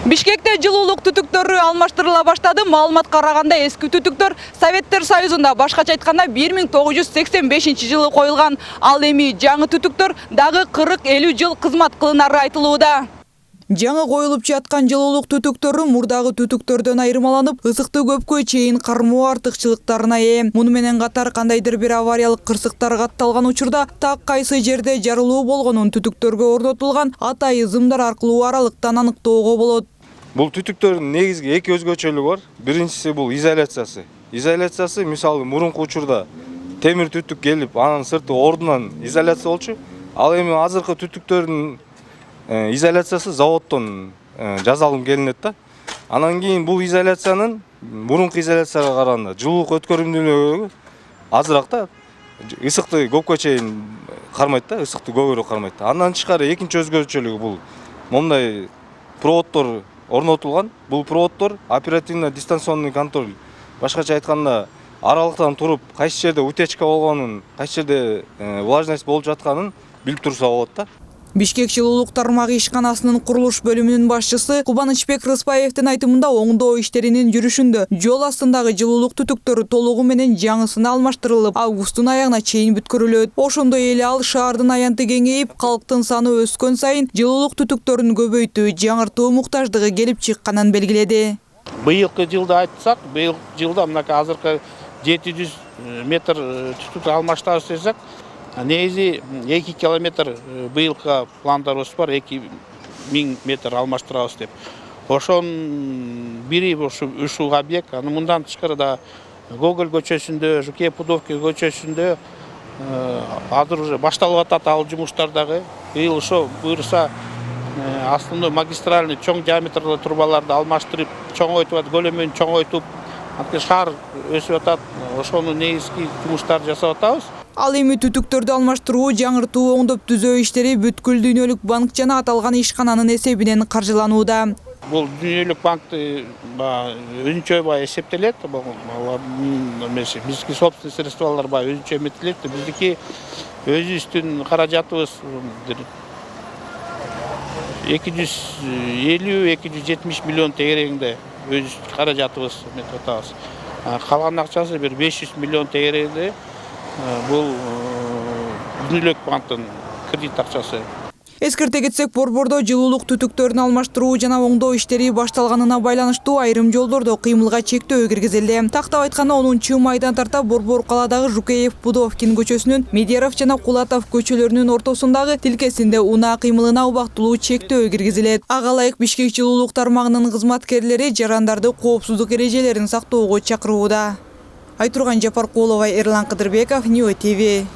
Бишкекте жылуулук түтүктөрү алмаштырыла баштады. Маалымат караганда эски түтүктөр Советтер Союзунда, башкача айтканда 1985 жылы коюлган. Ал эми жаңы түтүктөр дагы 40-50 жыл кызмат кылынары айтылууда. Жаңы коюлуп жаткан жылуулук түтүктөрү мурдагы түтүктөрдөн айырмаланып, ысыкты көпкө чейин кармоо артыкчылыктарына ээ. Муну менен катар кандайдыр бир авариялык кырсыктар катталган учурда так кайсы жерде жарылуу болгонун түтүктөргө орнотулган атайы зымдар аркылуу аралыктан аныктоого болот. Бул түтүктөрдүн негизги эки өзгөчөлүгү бар. Биринчиси бул изоляциясы. Изоляциясы мисалы мурунку учурда темир түтүк келип, анын сырты ордунан изоляция болчу. Ал эми азыркы түтүктөрдүн изоляциясы заводдон жасалым келинет да. Анан кийин бул изоляциянын мурунку изоляцияга караганда жылуулук өткөрүмдүүлүгү азыраак да. Ысыкты көпкө чейин кармайт да, ысыкты көбүрөөк кармайт. Андан тышкары экинчи өзгөчөлүгү бул мондай проводдор орнотулган. Бул проводдор оперативно-дистанционный контроль. Башкача айтканда аралыктан туруп, кайсы жерде утечка болгонун, кайсы жерде влажность болуп жатканын билип турса болот да. Бишкек жылуулук тармагы ишканасынын курулуш бөлүмүнүн башчысы Кубанычбек Рыспаевдин айтымында оңдоо иштеринин жүрүшүндө жол астындагы жылуулук түтүктөрү толугу менен жаңысына алмаштырылып, августтун аягына чейин бүткөрүлөт. Ошондой эле ал шаардын аянты кеңейип, калктын саны өскөн сайын жылуулук түтүктөрүн көбөйтүү, жаңыртуу муктаждыгы келип чыкканын белгиледи. Быйылкы жылда айтсак, быйыл жылда мынакей азыркы 700 метр түтүк алмаштырабыз десек, негизи 2 километр быйылкы пландарыбыз бар, 2000 метр алмаштырабыз деп. Ошонун бири ушул объект, аны мындан тышкары да Гоголь көчөсүндө, Жуке Пудовка көчөсүндө азыр уже башталып атат ал жумуштар дагы. Быйыл ошо буюрса основной магистральный чоң диаметрлы трубаларды алмаштырып, чоңойтуп, көлөмүн чоңойтуп, шаар өсүп атат. Ошонун негизги жумуштарды жасап атабыз. Ал эми түтүктөрдү алмаштыруу, жаңыртуу, оңдоп түзөө иштери бүткүл дүйнөлүк банк жана аталган ишкананын эсебинен каржыланууда. Бул дүйнөлүк банкты өзүнчө эсептелет. Биздики собственный средстволор өзүнчө эметилет. Биздики өзүбүздүн каражатыбыз 250-270 миллион тегерегинде өз каражатыбыз эметип атабыз. Калган акчасы бир 500 миллион тегерегинде бул дүйнөлүк банктын кредит акчасы. Эскерте кетсек, Борбордо жылуулук түтүктөрүн алмаштыруу жана оңдоо иштери башталганына байланыштуу айрым жолдордо кыймылга чектөө киргизилди. Тактап айтканда 10-майдан тарта Борбор калаадагы Жукеев Пудовкин көчөсүнүн, Медеров жана Кулатов көчөлөрүнүн ортосундагы тилкесинде унаа кыймылына убактылуу чектөө киргизилет. Ага ылайык Бишкек жылуулук тармагынын кызматкерлери жарандарды коопсуздук эрежелерин сактоого чакырууда. Айтурган Жапаркулова, Эрлан Кыдырбеков, Ньюс ТВ.